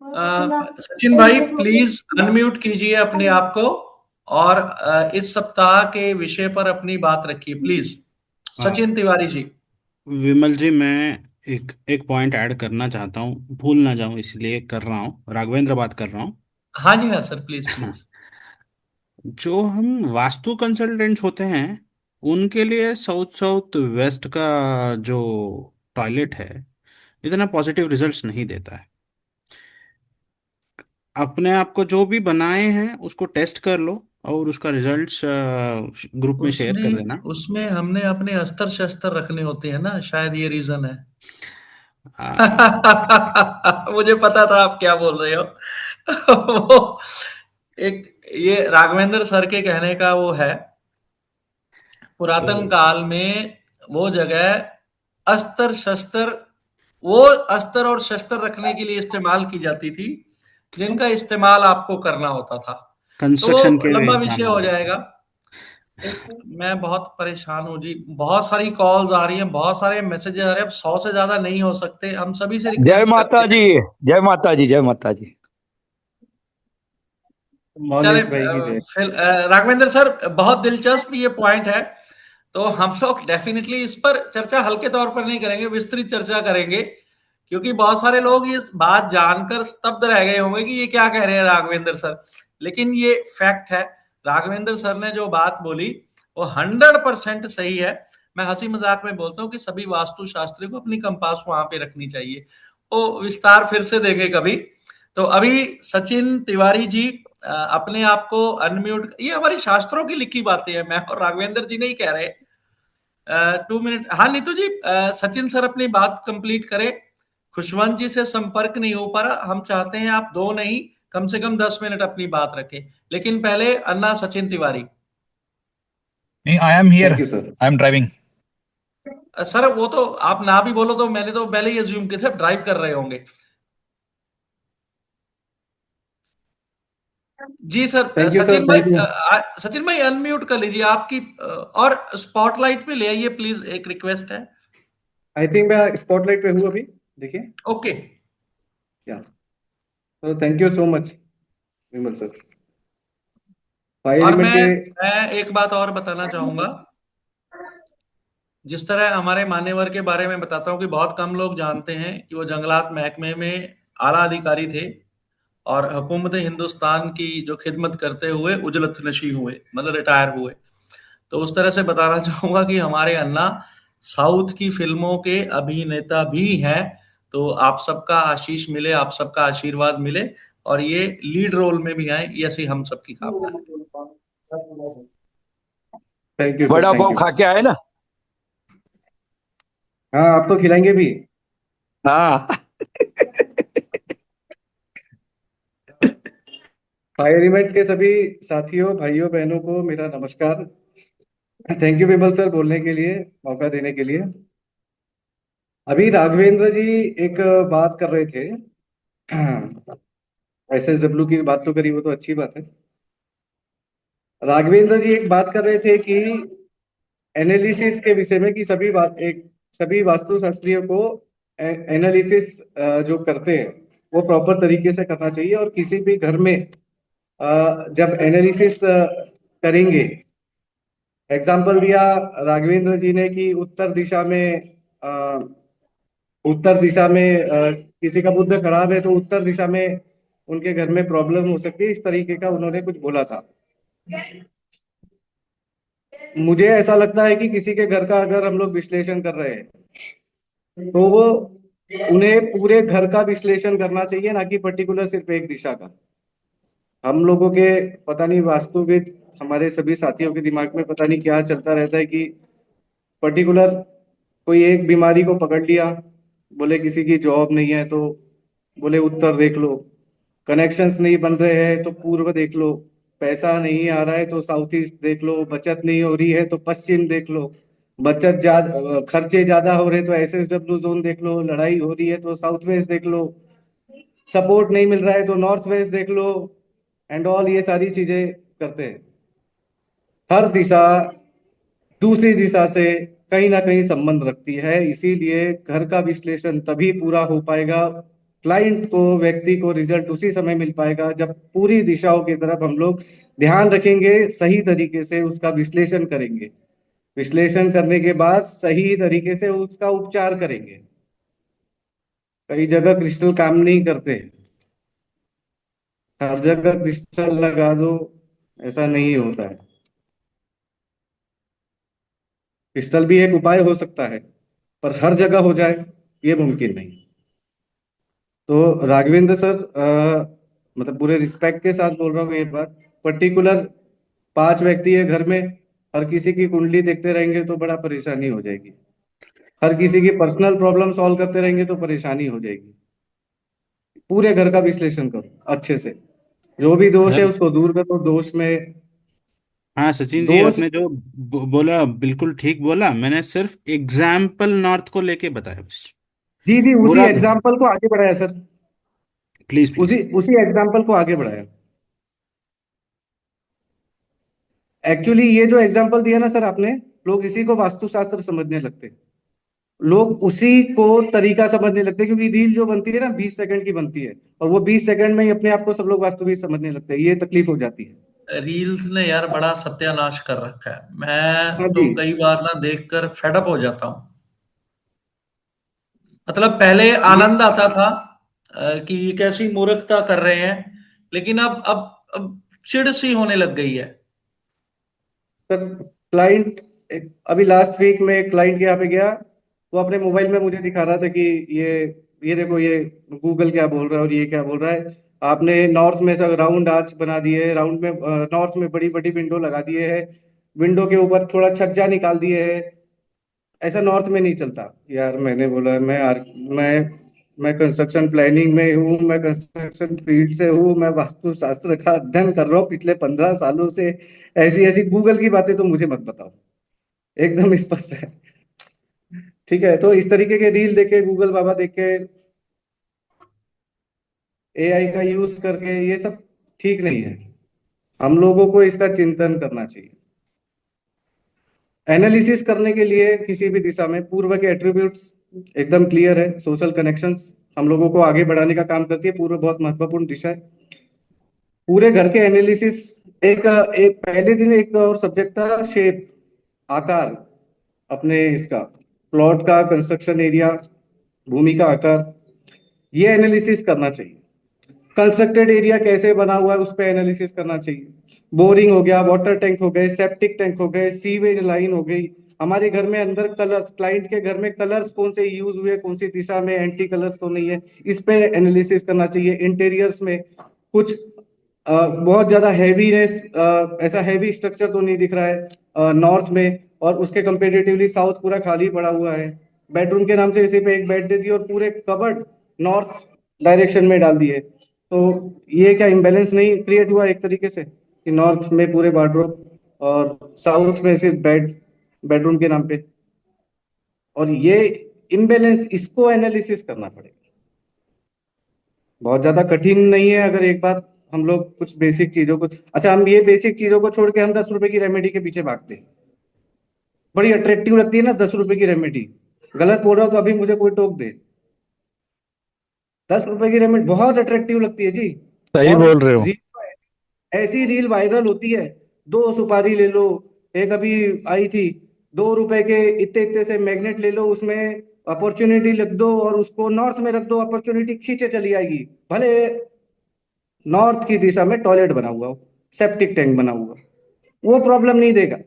सचिन भाई please unmute कीजिए अपने आप को और इस सप्ताह के विषय पर अपनी बात रखिए प्लीज। हाँ, सचिन तिवारी जी। विमल जी, मैं एक एक पॉइंट ऐड करना चाहता हूँ, भूल ना जाऊं इसलिए कर रहा हूँ। राघवेंद्र बात कर रहा हूँ। हाँ जी हाँ सर प्लीज प्लीज। जो हम वास्तु कंसल्टेंट्स होते हैं, उनके लिए साउथ साउथ वेस्ट का जो टॉयलेट है, इतना पॉजिटिव रिजल्ट्स नहीं देता है। अपने आप को जो भी बनाए हैं उसको टेस्ट कर लो और उसका रिजल्ट्स ग्रुप में शेयर कर उसमें देना। उसमें हमने अपने अस्त्र शस्त्र रखने होते हैं ना, शायद ये रीजन है। आ, मुझे पता था आप क्या बोल रहे हो। वो एक ये राघवेंद्र सर के कहने का वो है, तो पुरातन काल में वो जगह अस्त्र शस्त्र, वो अस्त्र और शस्त्र रखने के लिए इस्तेमाल की जाती थी, जिनका इस्तेमाल आपको करना होता था। तो कंस्ट्रक्शन वो के लंबा विषय जाना हो होगा। जाएगा। एक मैं बहुत परेशान हूँ जी, बहुत सारी कॉल्स आ रही हैं, बहुत सारे मैसेजेस आ रहे हैं, अब 100 से ज्यादा नहीं हो सकते, हम सभी से जय रिक्वेस्ट करते माता हैं। जी। जय माता जी। जय माता जी। चले मौलेश भाई की जय। फिर राघवेंद्र सर, बहुत दिलचस्प ये पॉइंट है। तो हम लोग डेफिनेटली इस पर चर्चा हल्के तौर पर नहीं करेंगे, विस्तृत चर्चा करेंगे, क्योंकि बहुत सारे लोग ये बात जानकर स्तब्ध रह गए होंगे कि ये क्या कह रहे हैं राघवेंद्र सर। लेकिन ये फैक्ट है, राघवेंद्र सर ने जो बात बोली वो 100% सही है। मैं हंसी मजाक में बोलता हूँ कि सभी वास्तुशास्त्री को अपनी कंपास वहां पे रखनी चाहिए। वो विस्तार फिर से देंगे कभी। तो अभी सचिन तिवारी जी, अपने आप को अनम्यूट, ये हमारी शास्त्रों की लिखी बातें हैं, मैं और राघवेंद्र जी नहीं कह रहे। 2 मिनट, हाँ नीतू जी, सचिन सर अपनी बात कंप्लीट करें। खुशवंत जी से संपर्क नहीं हो पा रहा, हम चाहते हैं आप दो नहीं, कम से कम 10 मिनट अपनी बात रखें। लेकिन पहले अन्ना सचिन तिवारी। नहीं, I am here. Thank you sir. I am driving. Sir वो तो आप ना भी बोलो तो मैंने तो पहले ही अज्यूम किया था ड्राइव कर रहे होंगे। जी sir, thank you sir. Sachin भाई, थैंक यू। सचिन भाई अनम्यूट कर लीजिए आपकी, और स्पॉटलाइट पे ले आइए प्लीज, एक रिक्वेस्ट है। आई थिंक मैं स्पॉटलाइट पे हूँ अभी। देखिए। ओके। या तो thank you so much Vimal sir. Fire और एलिमेंट के। मैं एक बात और बताना चाहूंगा। जिस तरह हमारे मान्यवर के बारे में बताता हूँ कि बहुत कम लोग जानते हैं कि वो जंगलात महकमे में आला अधिकारी थे, और हुकूमत हिंदुस्तान की जो खिदमत करते हुए उजलत नशी हुए, मतलब रिटायर हुए। तो उस तरह से बताना चाहूंगा कि हमारे अन्ना साउथ की फिल्मों के अभिनेता भी हैं। तो आप सबका आशीष मिले, आप सबका आशीर्वाद मिले, और ये लीड रोल में भी आए, ये ऐसी हम सबकी कामना है। Thank you sir. बड़ा थैंक पाव यू। खा के आए ना। हाँ, आप तो खिलाएंगे भी। हाँ। फायर एलिमेंट के सभी साथियों, भाइयों बहनों को मेरा नमस्कार। थैंक यू विमल सर बोलने के लिए, मौका देने के लिए। अभी राघवेंद्र जी एक बात कर रहे थे। एसएसडब्ल्यू की बात तो करी, वो तो अच्छी बात है। राघवेंद्र जी एक बात कर रहे थे कि एनालिसिस के विषय में, कि सभी वास्तुशास्त्रियों को एनालिसिस जो करते हैं वो प्रॉपर तरीके से करना चाहिए। और किसी भी घर में जब एनालिसिस करेंगे, एग्जाम्पल दिया राघवेंद्र जी ने कि उत्तर दिशा में किसी का बुद्ध खराब है तो उत्तर दिशा में उनके घर में प्रॉब्लम हो सकती है, इस तरीके का उन्होंने कुछ बोला था। मुझे ऐसा लगता है कि किसी के घर का अगर हम लोग विश्लेषण कर रहे हैं तो वो उन्हें पूरे घर का विश्लेषण करना चाहिए, ना कि पर्टिकुलर सिर्फ एक दिशा का। हम लोगों के पता नहीं वास्तुविद, हमारे सभी साथियों के दिमाग में पता नहीं क्या चलता रहता है कि पर्टिकुलर कोई एक बीमारी को पकड़ लिया, बोले किसी की जॉब नहीं है तो बोले उत्तर देख लो, कनेक्शंस नहीं बन रहे हैं तो पूर्व देख लो, पैसा नहीं आ रहा है तो साउथ ईस्ट देख लो, बचत नहीं हो रही है तो पश्चिम देख लो, खर्चे ज्यादा हो रहे हैं तो एसएसडब्ल्यू जोन देख लो, लड़ाई हो रही है तो साउथ वेस्ट देख लो, सपोर्ट नहीं मिल रहा है तो नॉर्थ वेस्ट देख लो, एंड ऑल ये सारी चीजें करते हैं। हर दिशा दूसरी दिशा से कहीं ना कहीं संबंध रखती है, इसीलिए घर का विश्लेषण तभी पूरा हो पाएगा क्लाइंट को, व्यक्ति को रिजल्ट उसी समय मिल पाएगा जब पूरी दिशाओं की तरफ हम लोग ध्यान रखेंगे, सही तरीके से उसका विश्लेषण करेंगे, विश्लेषण करने के बाद सही तरीके से उसका उपचार करेंगे। कई जगह क्रिस्टल काम नहीं करते, हर जगह क्रिस्टल लगा दो ऐसा नहीं होता है। क्रिस्टल भी एक उपाय हो सकता है, पर हर जगह हो जाए ये मुमकिन नहीं। तो राघवेंद्र सर, मतलब पूरे रिस्पेक्ट के साथ बोल रहा हूँ ये बात, पर्टिकुलर 5 व्यक्ति है घर में, हर किसी की कुंडली देखते रहेंगे तो बड़ा परेशानी हो जाएगी। हर किसी की पर्सनल प्रॉब्लम सॉल्व करते रहेंगे तो परेशानी हो जाएगी। पूरे घर का विश्लेषण करो अच्छे से, जो भी दोष है सर, उसको दूर करो। दोष में हाँ सचिन जी, दोष आपने जो बोला बिल्कुल ठीक बोला। मैंने सिर्फ एग्जाम्पल नॉर्थ को लेके बताया बस। जी जी, उसी पूरा एग्जाम्पल को आगे बढ़ाया सर, प्लीज उसी प्लीज। उसी एग्जाम्पल को आगे बढ़ाया। एक्चुअली ये जो एग्जाम्पल दिया ना सर आपने, लोग इसी को वास्तुशास्त्र समझने लगते हैं। लोग उसी को तरीका समझने लगते हैं, क्योंकि रील जो बनती है ना 20 सेकंड की बनती है, और वो 20 सेकंड में ही अपने आप को सब लोग वास्तविक समझने लगते हैं। ये तकलीफ हो जाती है। रील्स ने यार बड़ा सत्यानाश कर रखा है। मैं हाँ तो जी कई बार ना देखकर फेडअप हो जाता हूँ। मतलब पहले ये आनंद आता था कि ये कैसी मूर्खता कर रहे हैं, लेकिन अब चिढ़ सी होने लग गई है। सर, क्लाइंट, अभी लास्ट वीक में एक क्लाइंट के यहाँ पे गया, वो अपने मोबाइल में मुझे दिखा रहा था कि ये देखो, ये गूगल क्या बोल रहा है और ये क्या बोल रहा है। आपने नॉर्थ में सब राउंड आर्च बना दिए है, राउंड में नॉर्थ में बड़ी बड़ी विंडो लगा दिए है, विंडो के ऊपर थोड़ा छज्जा निकाल दिए है, ऐसा नॉर्थ में नहीं चलता। यार मैंने बोला, मैं कंस्ट्रक्शन प्लानिंग में हूँ, मैं कंस्ट्रक्शन फील्ड से हूँ, मैं वास्तुशास्त्र का अध्ययन कर रहा हूँ पिछले 15 सालों से। ऐसी ऐसी गूगल की बातें तो मुझे मत बताओ, एकदम स्पष्ट है। ठीक है, तो इस तरीके के रील देखे, गूगल बाबा देख के, एआई का यूज करके, ये सब ठीक नहीं है। हम लोगों को इसका चिंतन करना चाहिए। एनालिसिस करने के लिए किसी भी दिशा में पूर्व के एट्रीब्यूट्स एकदम क्लियर है, सोशल कनेक्शंस हम लोगों को आगे बढ़ाने का काम करती है। पूर्व बहुत महत्वपूर्ण दिशा है। पूरे घर के एनालिसिस, एक एक पहले दिन एक और सब्जेक्ट था, शेप, आकार, अपने इसका प्लॉट का कंस्ट्रक्शन एरिया, भूमि का आकार, ये एनालिसिस करना चाहिए। कंस्ट्रक्टेड एरिया कैसे बना हुआ है उस पर एनालिसिस करना चाहिए। बोरिंग हो गया, वाटर टैंक हो गए, सेप्टिक टैंक हो गए, सीवेज लाइन हो गई, हमारे घर में अंदर कलर्स, क्लाइंट के घर में कलर्स कौन से यूज हुए, कौन सी दिशा में एंटी कलर्स तो नहीं है, इस पे एनालिसिस करना चाहिए। इंटीरियर्स में कुछ बहुत ज्यादा हैवीनेस, ऐसा हैवी स्ट्रक्चर तो नहीं दिख रहा है नॉर्थ में, और उसके कंपेरेटिवली साउथ पूरा खाली पड़ा हुआ है। बेडरूम के नाम से इसी पे एक बेड दे दिया और पूरे कबर्ड नॉर्थ डायरेक्शन में डाल दिए। तो ये क्या इम्बैलेंस नहीं क्रिएट हुआ एक तरीके से, कि नॉर्थ में पूरे वार्डरोब और साउथ में सिर्फ बेडरूम के नाम पे। और ये इम्बैलेंस, इसको एनालिसिस करना पड़ेगा। बहुत ज्यादा कठिन नहीं है, अगर एक बार हम लोग कुछ बेसिक चीजों को, अच्छा हम ये बेसिक चीजों को छोड़ के हम 10 रुपए की रेमेडी के पीछे भागते हैं। बड़ी अट्रैक्टिव लगती है ना 10 रुपए की रेमेडी। गलत बोल रहा हूं तो अभी मुझे कोई टोक दे। 10 रुपए की रेमेडी बहुत अट्रैक्टिव लगती है जी। सही और बोल रहे हो। रील, ऐसी रील वायरल होती है, 2 सुपारी ले लो। एक अभी आई थी, 2 रुपए के इतने इतने से मैग्नेट ले लो, उसमें अपॉर्चुनिटी लिख दो और उसको नॉर्थ में रख दो, अपॉर्चुनिटी खींचे चली आएगी। भले नॉर्थ की दिशा में टॉयलेट बना हुआ हो, सेप्टिक टैंक बना हुआ, वो प्रॉब्लम नहीं देगा।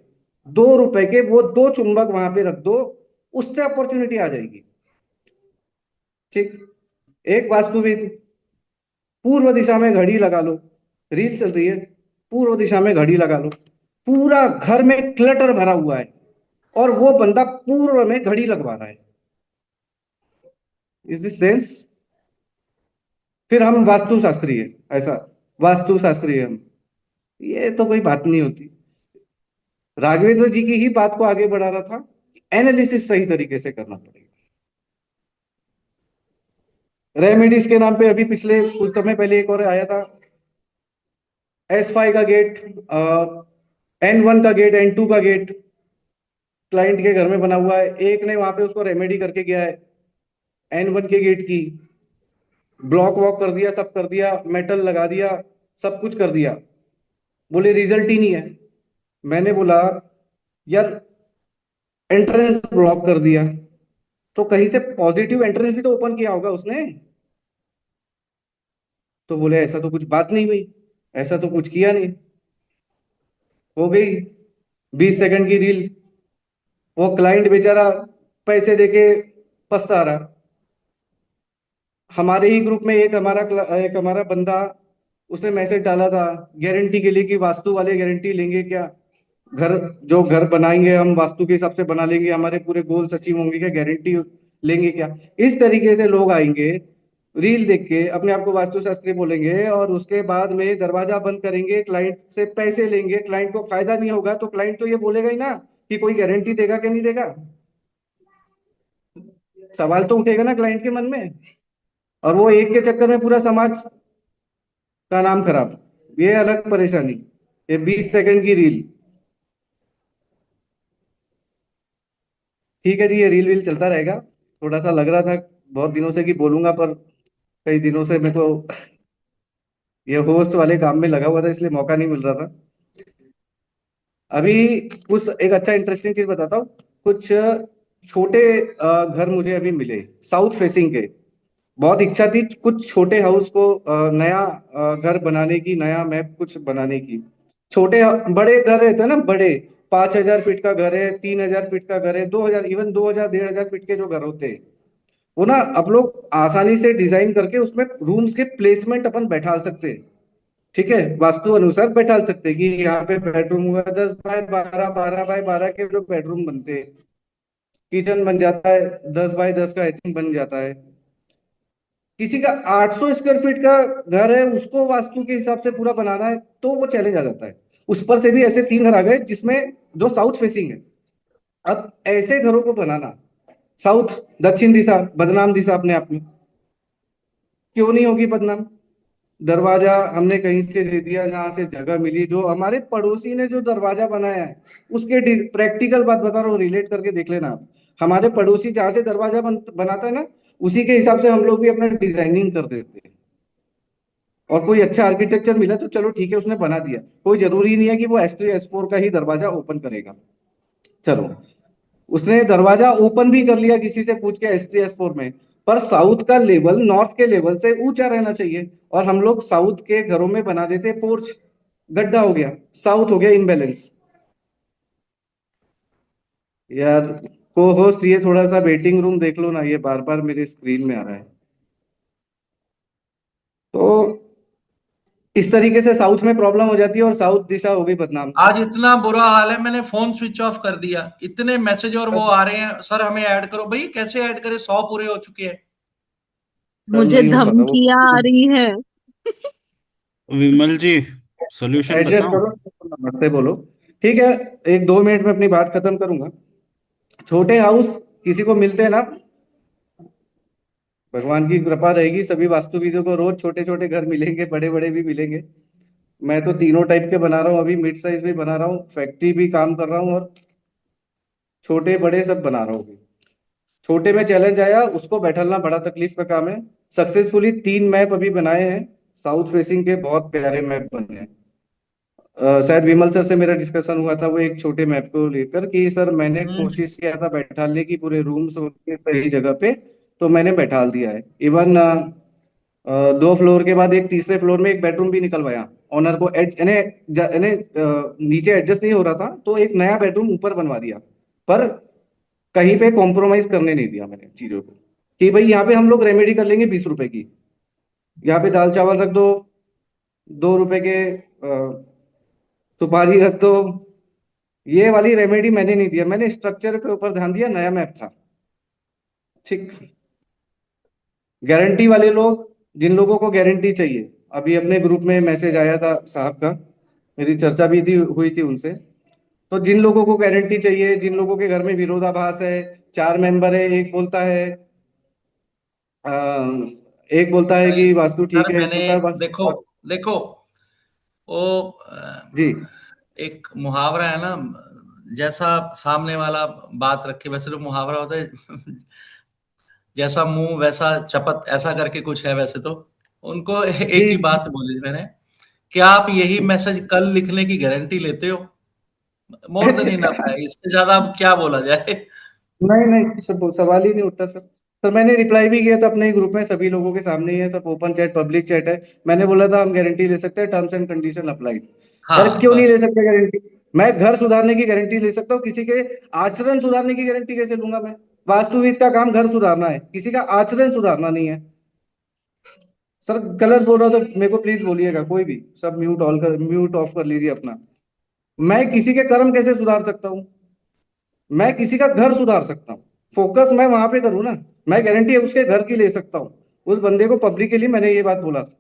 2 रुपए के वो 2 चुंबक वहां पे रख दो, उससे अपॉर्चुनिटी आ जाएगी। ठीक। एक वास्तुविद, पूर्व दिशा में घड़ी लगा लो, रील चल रही है, पूर्व दिशा में घड़ी लगा लो, पूरा घर में क्लटर भरा हुआ है, और वो बंदा पूर्व में घड़ी लगवा रहा है। Is this sense? फिर हम वास्तुशास्त्री है, ऐसा वास्तुशास्त्री है हम, ये तो कोई बात नहीं होती। राघवेंद्र जी की ही बात को आगे बढ़ा रहा था, एनालिसिस सही तरीके से करना पड़ेगा। रेमेडीज के नाम पे अभी पिछले कुछ समय पहले एक और आया था, S5 का गेट, N1 का गेट, N2 का गेट क्लाइंट के घर में बना हुआ है। एक ने वहां पे उसको रेमेडी करके गया है N1 के गेट की। ब्लॉक वॉक कर दिया, सब कर दिया, मेटल लगा दिया, सब कुछ कर दिया, बोले रिजल्ट ही नहीं है। मैंने बोला यार एंट्रेंस ब्लॉक कर दिया, तो कहीं से पॉजिटिव एंट्रेंस भी तो ओपन किया होगा उसने। तो बोले ऐसा तो कुछ बात नहीं हुई, ऐसा तो कुछ किया नहीं। हो गई 20 सेकंड की रील, वो क्लाइंट बेचारा पैसे देके पछता रहा। हमारे ही ग्रुप में एक हमारा बंदा, उसने मैसेज डाला था गारंटी के लिए कि वास्तु वाले गारंटी लेंगे क्या, घर जो घर बनाएंगे हम वास्तु के हिसाब से बना लेंगे, हमारे पूरे गोल्स अचीव होंगे क्या, गारंटी लेंगे क्या। इस तरीके से लोग आएंगे, रील देख के अपने आप को वास्तुशास्त्री बोलेंगे और उसके बाद में दरवाजा बंद करेंगे, क्लाइंट से पैसे लेंगे, क्लाइंट को फायदा नहीं होगा तो क्लाइंट तो ये बोलेगा ही ना कि कोई गारंटी देगा कि नहीं देगा। सवाल तो उठेगा ना क्लाइंट के मन में, और वो एक के चक्कर में पूरा समाज का नाम खराब, ये अलग परेशानी। ये 20 सेकंड की रील, ठीक है जी, ये रील वील चलता रहेगा। थोड़ा सा लग रहा था बहुत दिनों से कि बोलूंगा, पर कई दिनों से मेरे को ये होस्ट वाले काम में लगा हुआ था, इसलिए मौका नहीं मिल रहा था। अभी कुछ एक अच्छा इंटरेस्टिंग चीज बताता हूँ। कुछ छोटे घर मुझे अभी मिले साउथ फेसिंग के। बहुत इच्छा थी कुछ छोटे हाउस को नया घर बनाने की, नया मैप कुछ बनाने की। छोटे बड़े घर रहते हैं ना, बड़े 5,000 फीट का घर है, 3,000 फीट का घर है, 2,000, इवन 2,000 1,500 फीट के जो घर होते हैं, वो ना आप लोग आसानी से डिजाइन करके उसमें रूम्स के प्लेसमेंट अपन बैठा सकते हैं। ठीक है, वास्तु अनुसार बैठा सकते हैं कि यहाँ पे बेडरूम हुआ 10 बाय 12, 12 बाय 12 के जो बेडरूम बनते हैं, किचन बन जाता है 10 बाय 10 का, आई थिंक बन जाता है। किसी का 800 स्क्वायर फीट का घर है, उसको वास्तु के हिसाब से पूरा बनाना है, तो वो चैलेंज आ जाता है। उस पर से भी ऐसे 3 घर आ गए जिसमें जो साउथ फेसिंग है। अब ऐसे घरों को बनाना, साउथ दक्षिण दिशा बदनाम दिशा अपने आप में, क्यों नहीं होगी बदनाम। दरवाजा हमने कहीं से दे दिया, जहां से जगह मिली, जो हमारे पड़ोसी ने जो दरवाजा बनाया है उसके प्रैक्टिकल बात बता रहा हूँ, रिलेट करके देख लेना आप। हमारे पड़ोसी जहां से दरवाजा बनाता है ना, उसी के हिसाब से हम लोग भी अपना डिजाइनिंग कर देते हैं। और कोई अच्छा आर्किटेक्चर मिला तो चलो ठीक है, उसने बना दिया, कोई जरूरी नहीं है कि वो S3 S4 का ही दरवाजा ओपन करेगा। चलो, उसने दरवाजा ओपन भी कर लिया किसी से पूछ के S3 S4 में, पर साउथ का लेवल नॉर्थ के लेवल से ऊंचा रहना चाहिए, और हम लोग साउथ के घरों में बना देते पोर्च, गड्ढा हो गया, साउथ हो गया इनबैलेंस। यार को होस्ट, ये थोड़ा सा वेटिंग रूम देख लो ना, ये बार बार मेरे स्क्रीन में आ रहा है। तो इस तरीके से साउथ में प्रॉब्लम हो जाती है और साउथ दिशा हो गई बदनाम। आज इतना बुरा हाल है, मैंने फोन स्विच ऑफ कर दिया, इतने मैसेज और वो आ रहे हैं, सर हमें ऐड करो। भाई कैसे ऐड करें, 100 पूरे हो चुके हैं। सर मुझे नहीं हो पाता वो, धमकियां आ रही है। विमल जी, सॉल्यूशन एडजस्ट बताऊं? करो, मत से बोलो। ठीक है, एक 2 मिनट में अपनी बात खत्म करूंगा। छोटे हाउस किसी को मिलते हैं ना, भगवान की कृपा रहेगी, सभी वास्तुविदों को रोज छोटे छोटे घर मिलेंगे, बड़े बड़े भी मिलेंगे। मैं तो तीनों टाइप के बना रहा हूँ, अभी मिड साइज भी बना रहा हूँ, फैक्ट्री भी काम कर रहा हूँ, और छोटे बड़े सब बना रहा हूँ। छोटे में चैलेंज आया, उसको बैठलना बड़ा तकलीफ का काम है। सक्सेसफुली 3 मैप अभी बनाए हैं, साउथ फेसिंग के बहुत प्यारे मैप बने हैं। शायद विमल सर से मेरा डिस्कशन हुआ था वो एक छोटे मैप को लेकर कि सर मैंने कोशिश किया था बैठालने की पूरे रूम्स उनके सही जगह पे, तो मैंने बैठाल दिया है। इवन 2 फ्लोर के बाद एक तीसरे फ्लोर में एक बेडरूम भी निकलवाया ऑनर को, नीचे एडजस्ट नहीं हो रहा था तो एक नया बेडरूम ऊपर बनवा दिया। पर कहीं पे कॉम्प्रोमाइज करने नहीं दिया मैंने चीजों को, कि भाई यहाँ पे हम लोग रेमेडी कर लेंगे 20 रुपए की, यहाँ पे दाल चावल रख दो 2 रुपए के, सुपारी रख दो। ये वाली रेमेडी मैंने नहीं दिया, मैंने स्ट्रक्चर पे ऊपर ध्यान दिया, नया मैप था। ठीक, गारंटी वाले लोग, जिन लोगों को गारंटी चाहिए, अभी अपने ग्रुप में मैसेज आया था साहब का, मेरी चर्चा भी थी हुई थी उनसे। तो जिन लोगों को गारंटी चाहिए, जिन लोगों के घर में विरोधाभास है, 4 मेंबर है, अ, एक बोलता है कि वास्तु ठीक सर है, एक मैंने, बोलता है बस। देखो देखो वो जी एक मुहावरा है ना, जैसा सामने वाला बात रखे वैसे तो मुहावरा होता है। जैसा मुंह वैसा चपत, ऐसा करके कुछ है वैसे तो। उनको एक ही जी बात बोली मैंने, क्या आप यही मैसेज कल लिखने की गारंटी लेते हो? मोर देन इनफ है, इससे ज्यादा अब क्या बोला जाए। नहीं नहीं, सब सवाल ही नहीं उठता सर। सर मैंने रिप्लाई भी किया था अपने ही ग्रुप में, सभी लोगों के सामने ही है, सब ओपन चैट पब्लिक चैट है। मैंने बोला था हम गारंटी ले सकते हैं, terms and condition applied. Sir हाँ क्यों नहीं बस। ले सकते गारंटी? मैं घर सुधारने की गारंटी ले सकता हूँ, किसी के आचरण सुधारने की गारंटी कैसे लूंगा मैं? वास्तुविद का काम घर सुधारना है, किसी का आचरण सुधारना नहीं है। सर गलत बोल रहा हो तो मेरे को प्लीज बोलिएगा, कोई भी सब म्यूट ऑफ कर लीजिए अपना। मैं किसी के कर्म कैसे सुधार सकता हूँ? मैं किसी का घर सुधार सकता हूँ, फोकस मैं वहां पे करूँ ना। मैं गारंटी उसके घर की ले सकता हूँ। उस बंदे को पब्लिकली मैंने ये बात बोला था,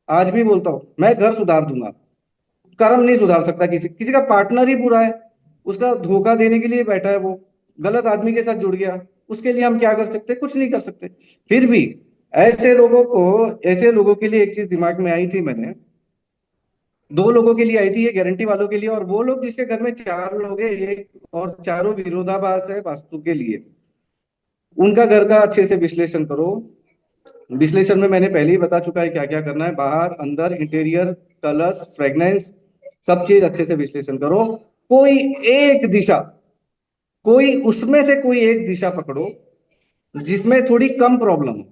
आज भी बोलता हूँ, मैं घर सुधार दूंगा, कर्म नहीं सुधार सकता। किसी किसी का पार्टनर ही बुरा है, उसका धोखा देने के लिए बैठा है, वो गलत आदमी के साथ जुड़ गया, उसके लिए हम क्या कर सकते? कुछ नहीं कर सकते। फिर भी ऐसे लोगों के लिए एक चीज दिमाग में आई थी मैंने, दो लोगों के लिए आई थी ये, गारंटी वालों के लिए, और वो लोग जिसके घर में चार लोग हैं, एक और चारों विरोधाभास है वास्तु के लिए, उनका घर का अच्छे से विश्लेषण करो। विश्लेषण में मैंने पहले ही बता चुका है क्या क्या करना है, बाहर अंदर इंटीरियर, कलर्स, फ्रेग्रेंस, सब चीज अच्छे से विश्लेषण करो। कोई एक दिशा, कोई उसमें से कोई एक दिशा पकड़ो जिसमें थोड़ी कम प्रॉब्लम हो,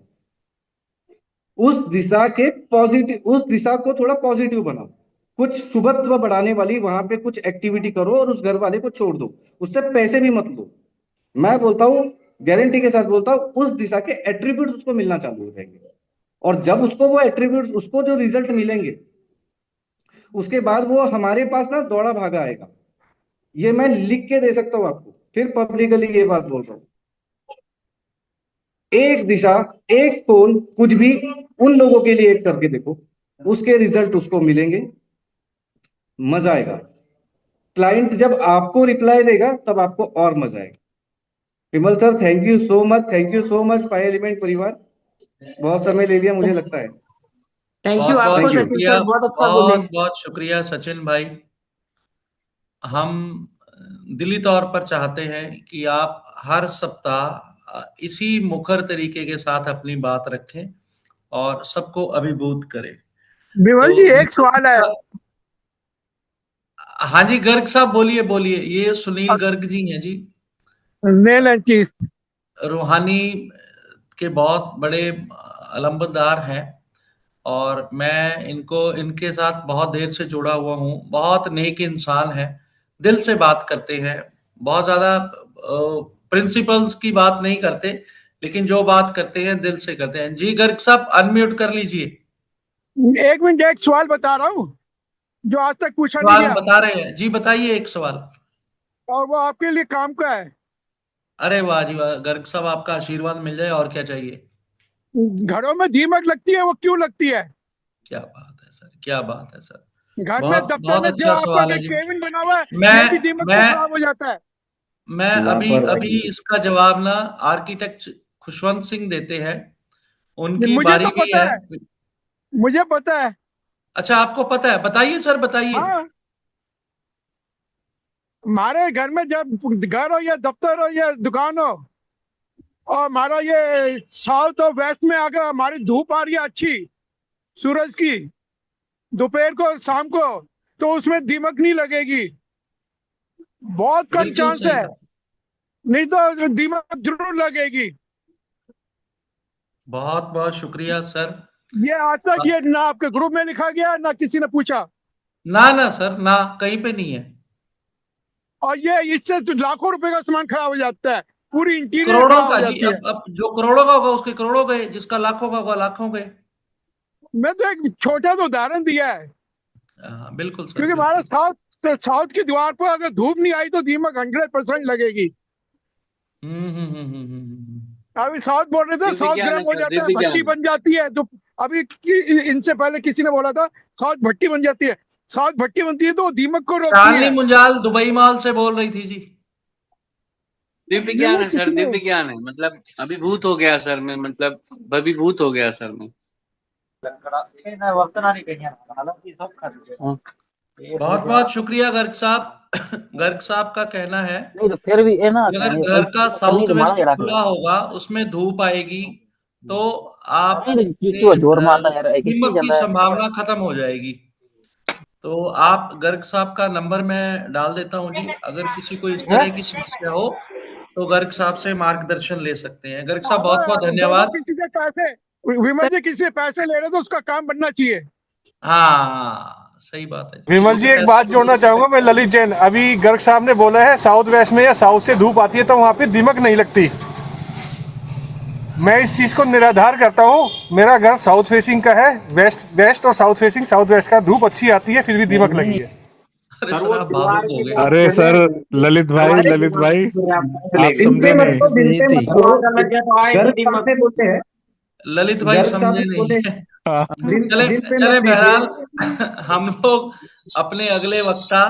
उस दिशा को थोड़ा पॉजिटिव बनाओ, कुछ शुभत्व बढ़ाने वाली वहां पे कुछ एक्टिविटी करो, और उस घर वाले को छोड़ दो, उससे पैसे भी मत लो। मैं बोलता हूँ, गारंटी के साथ बोलता हूँ, उस दिशा के एट्रीब्यूट्स उसको मिलना चालू हो जाएंगे। और जब उसको वो एट्रीब्यूट्स, उसको जो रिजल्ट मिलेंगे, उसके बाद वो हमारे पास ना दौड़ा भागा आएगा। ये मैं लिख के दे सकता हूँ आपको, फिर पब्लिकली ये बात बोल रहा हूँ। एक दिशा, एक टोन, कुछ भी उन लोगों के लिए एक करके देखो, उसके रिजल्ट उसको मिलेंगे, मजा आएगा। क्लाइंट जब आपको रिप्लाई देगा तब आपको और मजा आएगा। Vimal sir thank you so much, thank you so much, 5 element परिवार। बहुत समय ले लिया मुझे लगता है। थैंक यू बहुत बहुत आपको थैंक यू। सचिन शुक्रिया, सर, बहुत अच्छा बोले। बहुत बहुत शुक्रिया सचिन भाई। हम दिली तौर पर चाहते हैं कि आप हर सप्ताह इसी मुखर तरीके के साथ अपनी बात रखें और सबको अभिभूत करें। विमल तो जी एक सवाल है। हाँ जी, गर्ग साहब बोलिए बोलिए, ये सुनील गर्ग जी हैं जी, नेल आर्टिस्ट। रूहानी के बहुत बड़े अलंबरदार हैं, और मैं इनको इनके साथ बहुत देर से जुड़ा हुआ हूँ। बहुत नेक इंसान है, दिल से बात करते हैं, बहुत ज्यादा प्रिंसिपल्स की बात नहीं करते, लेकिन जो बात करते हैं दिल से करते हैं। जी गर्ग साहब अनम्यूट कर लीजिए। एक मिनट, एक सवाल बता रहा हूँ जो आज तक पूछा नहीं सवाल गया, बता रहे हैं जी, बताइए एक सवाल। और वो आपके लिए काम का है। अरे वाह जी वाह, गर्ग साहब आपका आशीर्वाद मिल जाए और क्या चाहिए। घरों में दीमक लगती है, वो क्यों लगती है? क्या बात है सर, क्या बात है सर। घर में, बहुत दफ्तर बहुत में जो अच्छा आपका सवाल है जी। केबिन बना हुआ है, ये भी मैं दीमक से मैं खराब हो जाता है। मैं अभी अभी लापरवाही। इसका जवाब ना आर्किटेक्ट खुशवंत सिंह देते हैं, ये उनकी मुझे बारी तो भी पता है। है, मुझे पता है। अच्छा आपको पता है, बताइए सर बताइए। हाँ, हमारे घर में जब घर हो या दफ्तर हो या दुकान हो, और हमारा ये साउथ और वेस्ट में अगर हमारी धूप आ रही है अच्छी, सूरज की, दोपहर को शाम को, तो उसमें दीमक नहीं लगेगी। बहुत कम बिल्कुल चांस सही है, कहा। नहीं तो दीमक जरूर लगेगी। बहुत बहुत शुक्रिया सर। ये आज तक ये ना आपके ग्रुप में लिखा गया, ना किसी ने पूछा। ना ना सर, ना कहीं पे नहीं है। और ये इससे तो लाखों रुपए का सामान खराब हो जाता है, पूरी इंटीरियर करोड़ों खराब का हो जी, जाती है। अब जो करोड़ों का होगा उसके करोड़ों गए, जिसका लाखों का होगा लाखों गए। मैं तो एक छोटा सा उदाहरण दिया है, हाँ बिल्कुल सर क्योंकि हमारा बिल्कुल। साउथ की दीवार पर अगर धूप नहीं आई तो दीमक 100% लगेगी। हम्म। अभी साउथ बोल रहे थे, दिव्य साउथ ज्ञान गर्म है हो सर, जाता है, दिव्य भट्टी ज्ञान। बन जाती है। तो अभी इनसे पहले किसी ने बोला था साउथ भट्टी बन जाती है। साउथ भट्टी बनती है तो वो दीमक को रोकती शालिनी है। मुंजाल दुबई मॉल से बोल रही थी जी। दिव्य ये ज्ञान वो है सर, कितने, दिव्य ज्ञान है, मतलब अभिभूत हो गया सर में, मतलब भवीभूत हो गया सर में। हाँ। बहुत बहुत शुक्रिया गर्ग साहब। गर्ग साहब का कहना है नहीं तो फिर भी है ना कि अगर ये घर का करनी साउथ तो मारा वेस्ट जरा खुला होगा, उसमें धूप आएगी, तो नहीं आपके किसी को जोर मारना यार किसी दीमक की चल रहा है संभावना खत्म हो जाएगी। तो आप गर्ग साहब का नंबर मैं डाल देता हूँ जी, अगर किसी को इस तरह की समस्या हो तो गर्ग साहब से मार्गदर्शन ले सकते हैं। गर्ग साहब बहुत बहुत देखो धन्यवाद। किसी से पैसे, विमल जी किसी से पैसे ले रहे तो उसका काम बनना चाहिए। हाँ सही बात है, विमल किसी जी से एक बात पैसे जोड़ना चाहूंगा मैं, ललित जैन। अभी गर्ग साहब ने बोला है साउथ वेस्ट में या साउथ से धूप आती है तो वहां पे दीमक नहीं लगती। मैं इस चीज को निराधार करता हूँ। मेरा घर साउथ फेसिंग का है, वेस्ट और साउथ फेसिंग, साउथ वेस्ट का। धूप अच्छी आती है फिर भी दीमक लगी है। अरे सर आप भावुक हो गए। अरे सर, ललित भाई आप दिल पे समझे मत लो, नहीं। दिल पे मत लो। गर्ग साहब ने बोले हैं, ललित भाई गर्ग साहब समझे ने नहीं बोले, है। हाँ, चले दिल पे चले मत लीजिए। बहरहाल हम लोग अपने अगले वक्ता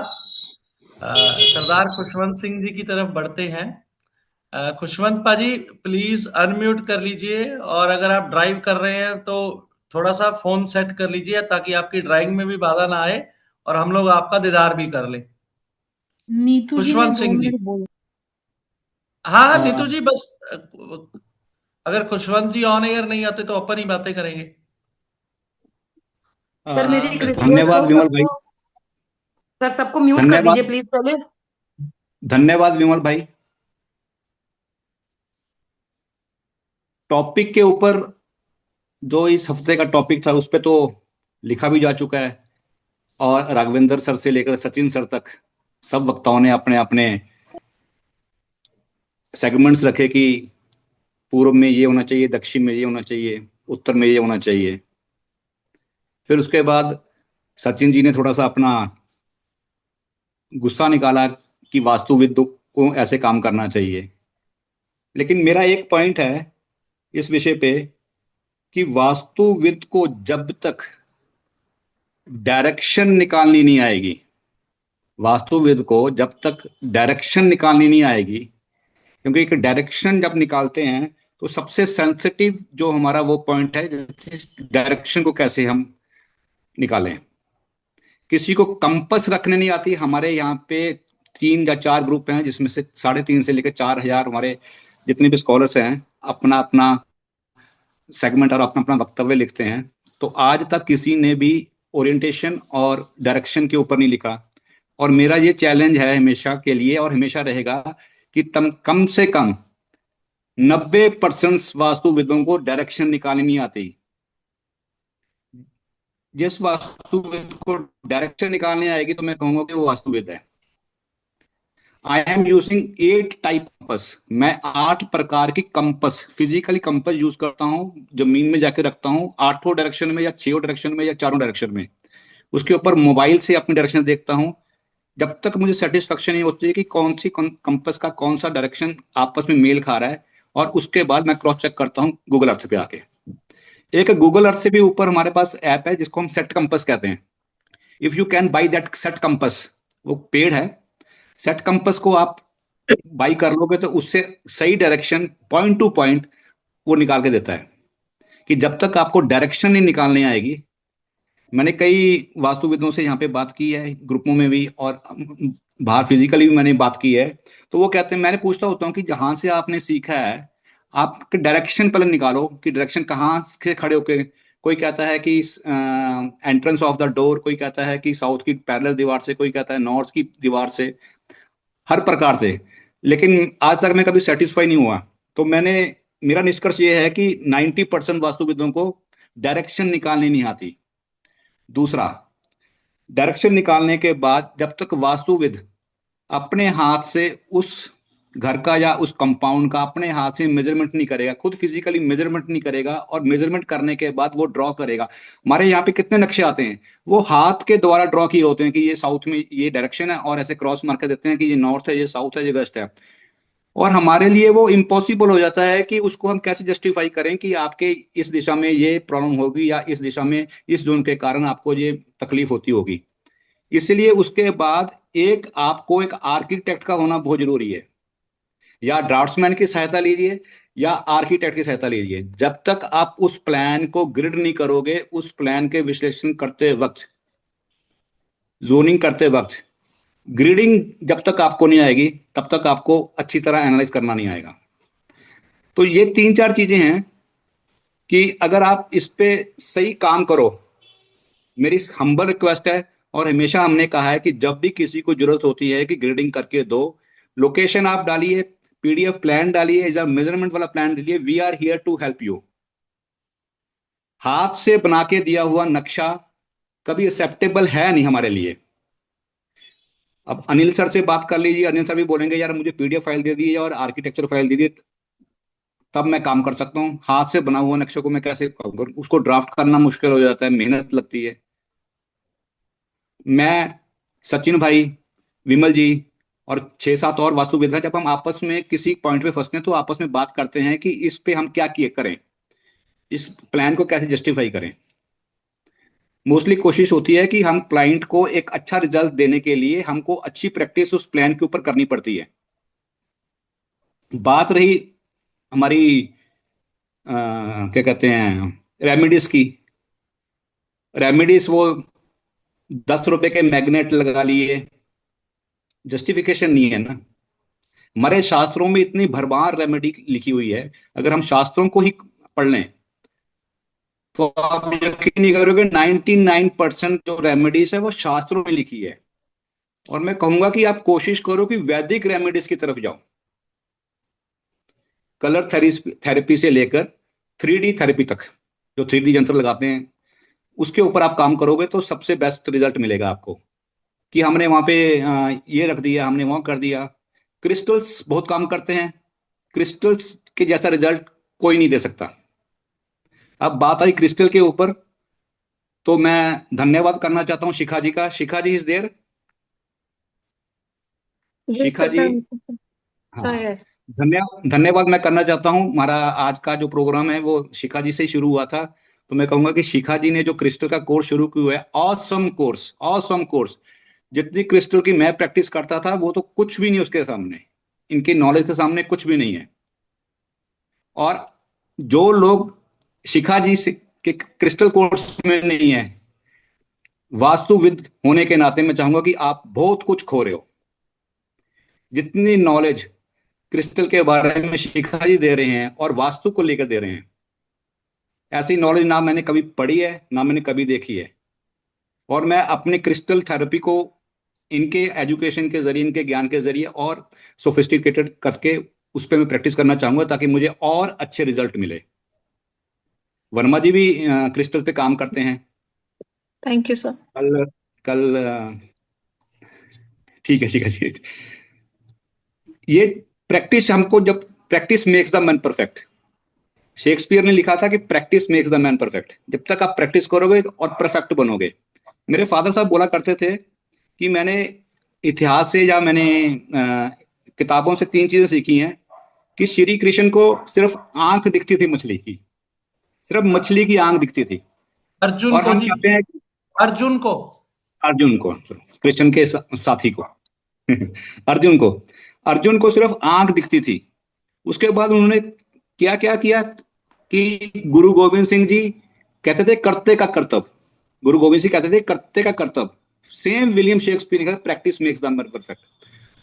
सरदार खुशवंत सिंह जी की तरफ बढ़ते हैं। खुशवंत पाजी प्लीज अनम्यूट कर लीजिए, और अगर आप ड्राइव कर रहे हैं तो थोड़ा सा फोन सेट कर लीजिए ताकि आपकी ड्राइविंग में भी बाधा ना आए और हम लोग आपका दीदार भी कर लें। नीतू जी ने खुशवंत 2 सिंह जी। मिनट बोल। हाँ नीतू जी, बस अगर खुशवंत जी ऑन एयर नहीं आते तो अपन ही बातें करेंगे। सर मेरी एक रिक्वेस्ट धन्यवाद है विमल भाई। सर, सबको म्यूट कर धन्यवाद दीजिए प्लीज पहले। धन्यवाद विमल भाई। टॉपिक के ऊपर जो इस हफ्ते का टॉपिक था उस पे तो लिखा भी जा चुका है, और राघवेंद्र सर से लेकर सचिन सर तक सब वक्ताओं ने अपने अपने सेगमेंट्स रखे कि पूर्व में ये होना चाहिए, दक्षिण में ये होना चाहिए, उत्तर में ये होना चाहिए। फिर उसके बाद सचिन जी ने थोड़ा सा अपना गुस्सा निकाला कि वास्तुविद को ऐसे काम करना चाहिए। लेकिन मेरा एक पॉइंट है इस विषय पे कि वास्तुविद को जब तक डायरेक्शन निकालनी नहीं आएगी, वास्तुविद को जब तक डायरेक्शन निकालनी नहीं आएगी, क्योंकि एक डायरेक्शन जब निकालते हैं तो सबसे सेंसिटिव जो हमारा वो पॉइंट है, डायरेक्शन को कैसे हम निकालें। किसी को कंपस रखने नहीं आती। हमारे यहाँ पे 3 या 4 ग्रुप हैं जिसमें से 3.5 से लेकर 4,000 हमारे जितने भी स्कॉलर्स हैं अपना अपना सेगमेंट और अपना अपना वक्तव्य लिखते हैं। तो आज तक किसी ने भी ओरिएंटेशन और डायरेक्शन के ऊपर नहीं लिखा। और मेरा ये चैलेंज है हमेशा के लिए और हमेशा रहेगा कि कम से कम 90% वास्तुविदों को डायरेक्शन निकालनी नहीं आती। जिस वास्तुविद को डायरेक्शन निकालने आएगी तो मैं कहूंगा कि वो वास्तुविद है। I am using 8 type compass. मैं 8 प्रकार की कंपस, फिजिकली कंपस यूज करता हूँ, जमीन में जाके रखता हूँ 8 डायरेक्शन में या 6 डायरेक्शन में या 4 डायरेक्शन में। उसके ऊपर मोबाइल से अपनी डायरेक्शन देखता हूँ जब तक मुझे सेटिस्फेक्शन नहीं होती है कि कौन सी कंपस का कौन सा डायरेक्शन आपस में मेल खा रहा है। और उसके बाद मैं क्रॉस चेक करता हूँ गूगल अर्थ पे आके। एक गूगल अर्थ से भी ऊपर हमारे पास ऐप है जिसको हम सेट कंपस कहते हैं। If you can buy that set compass, वो पेड है। सेट कंपस को आप बाई कर लोगे तो उससे सही डायरेक्शन पॉइंट टू पॉइंट वो निकाल के देता है। कि जब तक आपको डायरेक्शन नहीं निकालने आएगी, मैंने कई वास्तुविदों से यहाँ पे बात की है, ग्रुपों में भी और बाहर फिजिकली भी मैंने बात की है। तो वो कहते हैं, मैंने पूछता होता हूँ कि जहां से आपने सीखा है आप डायरेक्शन पहले निकालो कि डायरेक्शन कहाँ से खड़े होकर। कोई कहता है कि एंट्रेंस ऑफ द डोर, कोई कहता है कि साउथ की पैरेलल दीवार से, कोई कहता है नॉर्थ की दीवार से, हर प्रकार से। लेकिन आज तक मैं कभी सेटिस्फाई नहीं हुआ। तो मेरा निष्कर्ष ये है कि 90% वास्तुविदों को डायरेक्शन निकालनी नहीं आती। दूसरा, डायरेक्शन निकालने के बाद जब तक वास्तुविद अपने हाथ से उस घर का या उस कंपाउंड का अपने हाथ से मेजरमेंट नहीं करेगा, खुद फिजिकली मेजरमेंट नहीं करेगा, और मेजरमेंट करने के बाद वो ड्रॉ करेगा। हमारे यहाँ पे कितने नक्शे आते हैं वो हाथ के द्वारा ड्रॉ किए होते हैं कि ये साउथ में ये डायरेक्शन है, और ऐसे क्रॉस मार के देते हैं कि ये नॉर्थ है, ये साउथ है, ये वेस्ट है। और हमारे लिए वो इम्पॉसिबल हो जाता है कि उसको हम कैसे जस्टिफाई करें कि आपके इस दिशा में ये प्रॉब्लम होगी या इस दिशा में इस जोन के कारण आपको ये तकलीफ होती होगी। इसलिए उसके बाद आपको एक आर्किटेक्ट का होना बहुत जरूरी है। या ड्राफ्ट्समैन की सहायता लीजिए या आर्किटेक्ट की सहायता लीजिए। जब तक आप उस प्लान को ग्रिड नहीं करोगे, उस प्लान के विश्लेषण करते वक्त जोनिंग करते वक्त ग्रिडिंग जब तक आपको नहीं आएगी तब तक आपको अच्छी तरह एनालाइज करना नहीं आएगा। तो ये 3-4 चीजें हैं कि अगर आप इस पे सही काम करो, मेरी हम्बल रिक्वेस्ट है, और हमेशा हमने कहा है कि जब भी किसी को जरूरत होती है कि ग्रेडिंग करके दो, लोकेशन आप डालिए, पीडीएफ प्लान डालिए, या मेजरमेंट वाला प्लान डालिए, we are here to help you. हाथ से बना के दिया हुआ नक्शा कभी एक्सेप्टेबल है नहीं हमारे लिए। अब अनिल सर से बात कर लीजिए, अनिल सर भी बोलेंगे यार मुझे पीडीएफ फाइल दे दीजिए और आर्किटेक्चर फाइल दे दीजिए, तब मैं काम कर सकता हूँ। हाथ से बना हुआ नक्शे को मैं कैसे काम करूं? उसको ड्राफ्ट करना मुश्किल हो जाता है, मेहनत लगती है। मैं, सचिन भाई, विमल जी और 6-7 और वास्तुविद हैं, जब हम आपस में किसी पॉइंट पे फंसते हैं तो आपस में बात करते हैं कि इस पे हम क्या किए करें, इस प्लान को कैसे जस्टिफाई करें। मोस्टली कोशिश होती है कि हम क्लाइंट को एक अच्छा रिजल्ट देने के लिए हमको अच्छी प्रैक्टिस उस प्लान के ऊपर करनी पड़ती है। बात रही हमारी क्या कहते हैं रेमेडीज की, रेमेडीज वो 10 रुपए के मैग्नेट लगा लिए, जस्टिफिकेशन नहीं है ना। हमारे शास्त्रों में इतनी भरमार रेमेडी लिखी हुई है, अगर हम शास्त्रों को ही पढ़ लें तो आप यकीन नहीं करोगे 99% जो रेमेडीज है वो शास्त्रों में लिखी है। और मैं कहूंगा कि आप कोशिश करो कि वैदिक रेमेडीज की तरफ जाओ। कलर थेरेपी से लेकर 3D थेरेपी तक, जो 3D यंत्र लगाते हैं उसके ऊपर आप काम करोगे तो सबसे बेस्ट रिजल्ट मिलेगा आपको। कि हमने वहां पे ये रख दिया, हमने वहां कर दिया। क्रिस्टल्स बहुत काम करते हैं, क्रिस्टल्स के जैसा रिजल्ट कोई नहीं दे सकता। अब बात आई क्रिस्टल के ऊपर, तो मैं धन्यवाद करना चाहता हूँ शिखा जी का। शिखा जी इज देयर? शिखा जी, हाँ, धन्यवाद मैं करना चाहता हूँ। हमारा आज का जो प्रोग्राम है वो शिखा जी से ही शुरू हुआ था, तो मैं कहूंगा कि शिखा जी ने जो क्रिस्टल का कोर्स शुरू किया है, ऑसम कोर्स, ऑसम कोर्स। जितनी क्रिस्टल की मैं प्रैक्टिस करता था वो तो कुछ भी नहीं उसके सामने, इनकी नॉलेज के सामने कुछ भी नहीं है। और जो लोग शिखा जी से के क्रिस्टल कोर्स में नहीं है, वास्तुविद होने के नाते मैं चाहूंगा कि आप बहुत कुछ खो रहे हो। जितनी नॉलेज क्रिस्टल के बारे में शिखा जी दे रहे हैं और वास्तु को लेकर दे रहे हैं, ऐसी नॉलेज ना मैंने कभी पढ़ी है ना मैंने कभी देखी है। और मैं अपने क्रिस्टल थेरेपी को इनके एजुकेशन के जरिए, इनके ज्ञान के जरिए और सोफिस्टिकेटेड करके उस पर मैं प्रैक्टिस करना चाहूंगा ताकि मुझे और अच्छे रिजल्ट मिले। वर्मा जी भी क्रिस्टल पे काम करते हैं। Thank you sir. कल ठीक है, ठीक है, ठीक है। ये प्रैक्टिस हमको, जब practice makes the man perfect, Shakespeare ने लिखा था कि practice makes the man perfect. जब तक आप प्रैक्टिस करोगे और परफेक्ट बनोगे। मेरे फादर साहब बोला करते थे कि मैंने इतिहास से या मैंने किताबों से 3 चीजें सीखी हैं कि श्री कृष्ण को सिर्फ आंख दिखती थी मछली की, सिर्फ मछली की आंख दिखती थी। अर्जुन और को हम जी, कहते हैं अर्जुन को, अर्जुन को, कृष्ण के साथी को अर्जुन को सिर्फ आंख दिखती थी। उसके बाद उन्होंने क्या क्या किया कि गुरु गोविंद सिंह जी कहते थे करते का कर्तव्य, गुरु गोविंद सिंह कहते थे करते का कर्तव्य। सेम विलियम शेक्सपियर ने practice makes the man perfect.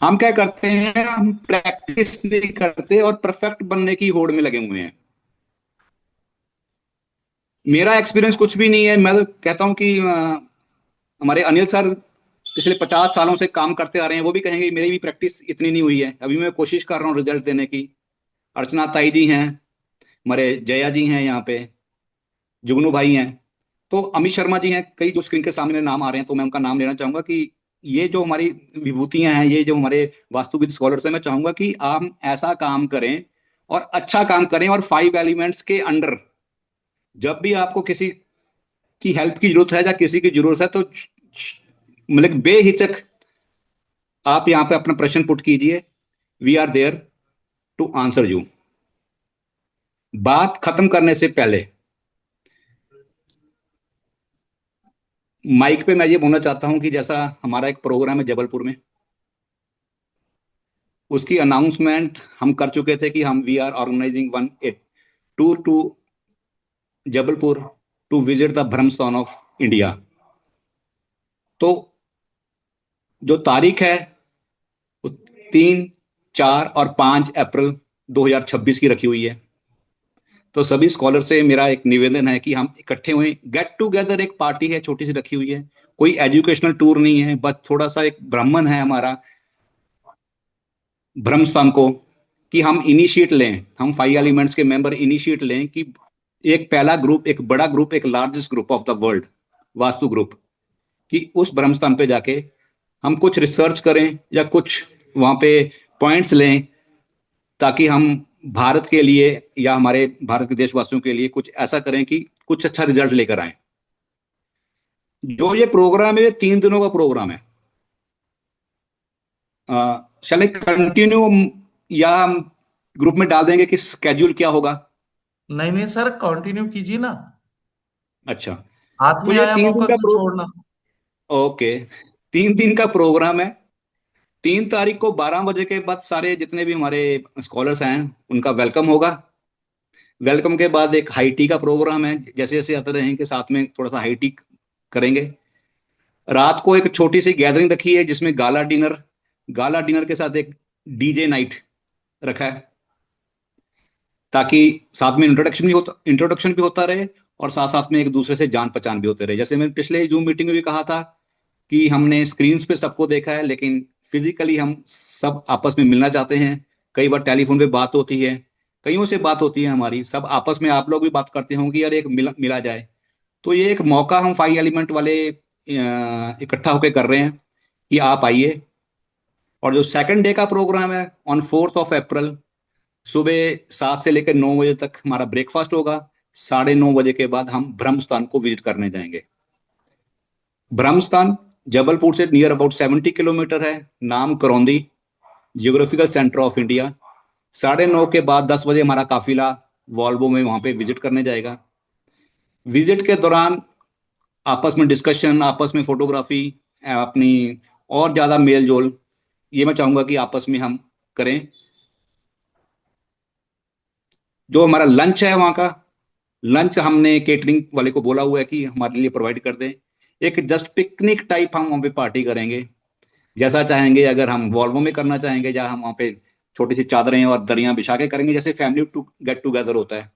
हम क्या करते हैं, हम प्रैक्टिस नहीं करते और परफेक्ट बनने की होड़ में लगे हुए हैं। मेरा एक्सपीरियंस कुछ भी नहीं है। मैं तो कहता हूं कि हमारे अनिल सर पिछले 50 सालों से काम करते आ रहे हैं, वो भी कहेंगे मेरी भी प्रैक्टिस इतनी नहीं हुई है। अभी मैं कोशिश कर रहा हूँ रिजल्ट देने की। अर्चना ताई जी हैं, हमारे जया जी हैं, यहाँ पे जुगनू भाई हैं, तो अमित शर्मा जी हैं, कई जो स्क्रीन के सामने नाम आ रहे हैं, तो मैं उनका नाम लेना चाहूंगा कि ये जो हमारी विभूतियां हैं, ये जो हमारे वास्तुविद स्कॉलर्स हैं, मैं चाहूंगा कि आप ऐसा काम करें और अच्छा काम करें। और 5 एलिमेंट्स के अंडर जब भी आपको किसी की हेल्प की जरूरत है या किसी की जरूरत है तो मतलब बेहिचक आप यहां पे अपना प्रश्न पुट कीजिए। We are there to answer you. बात खत्म करने से पहले माइक पे मैं ये बोलना चाहता हूं कि जैसा हमारा एक प्रोग्राम है जबलपुर में, उसकी अनाउंसमेंट हम कर चुके थे कि हम we are organizing 1 tour to Jabalpur to visit the Brahmasthan of India. तो जो तारीख है वो 3, 4 और 5 अप्रैल 2026 की रखी हुई है। तो सभी स्कॉलर से मेरा एक निवेदन है कि हम इकट्ठे हुए, गेट टुगेदर एक पार्टी है छोटी सी रखी हुई है, कोई एजुकेशनल टूर नहीं है, बस थोड़ा सा एक भ्रमण है हमारा ब्रह्मस्थान को, कि हम इनिशिएट लें, हम 5 एलिमेंट्स के मेंबर इनिशिएट लें कि एक पहला ग्रुप, एक बड़ा ग्रुप, एक largest group of the world vastu group, कि उस ब्रह्मस्थान पे जाके हम कुछ रिसर्च करें या कुछ वहां पे पॉइंट्स लें, ताकि हम भारत के लिए या हमारे भारत के देशवासियों के लिए कुछ ऐसा करें कि कुछ अच्छा रिजल्ट लेकर आए। जो ये प्रोग्राम है, ये 3 दिनों का प्रोग्राम है। शैल आई कंटिन्यू या हम ग्रुप में डाल देंगे कि स्केड्यूल क्या होगा? नहीं नहीं सर, कंटिन्यू कीजिए ना। अच्छा, हाथ तो में ये आया 3 दिन मौका का क्यों छोड़ना। ओके, 3 दिन का प्रोग्राम है। 3 तारीख को 12 बजे के बाद सारे जितने भी हमारे स्कॉलर्स हैं उनका वेलकम होगा। वेलकम के बाद एक हाई टी का प्रोग्राम है, जैसे जैसे आते रहेंगे साथ में थोड़ा सा हाई टी करेंगे। रात को एक छोटी सी गैदरिंग रखी है जिसमें गाला डिनर के साथ एक डीजे नाइट रखा है, ताकि साथ में इंट्रोडक्शन भी होता रहे और साथ साथ में एक दूसरे से जान पहचान भी होते रहे। जैसे मैंने पिछले जूम मीटिंग में भी कहा था कि हमने स्क्रीन्स पे सबको देखा है, लेकिन फिजिकली हम सब आपस में मिलना चाहते हैं। कई बार टेलीफोन पे बात होती है, कईयों से बात होती है हमारी, सब आपस में आप लोग भी बात करते होंगे यार, एक मिला जाए। तो ये एक मौका हम 5 एलिमेंट वाले इकट्ठा होकर कर रहे हैं कि आप आइए। और जो सेकंड डे का प्रोग्राम है ऑन 4 अप्रैल, सुबह 7 से लेकर 9 बजे तक हमारा ब्रेकफास्ट होगा। 9:30 बजे के बाद हम ब्रह्मस्थान को विजिट करने जाएंगे। ब्रह्मस्थान जबलपुर से नियर अबाउट 70 किलोमीटर है, नाम Karaundi, geographical centre of India. 9:30 के बाद 10 बजे हमारा काफिला वॉल्वो में वहां पे विजिट करने जाएगा। विजिट के दौरान आपस में डिस्कशन, आपस में फोटोग्राफी, अपनी और ज्यादा मेल जोल, ये मैं चाहूंगा कि आपस में हम करें। जो हमारा लंच है वहां का, लंच हमने केटरिंग वाले को बोला हुआ है कि हमारे लिए प्रोवाइड कर दें। एक जस्ट पिकनिक टाइप हम वहां पे पार्टी करेंगे, जैसा चाहेंगे। अगर हम वॉल्वो में करना चाहेंगे या हम वहां पे छोटी सी चादरें और दरियां बिछा के करेंगे, जैसे फैमिली टू गेट टुगेदर होता है।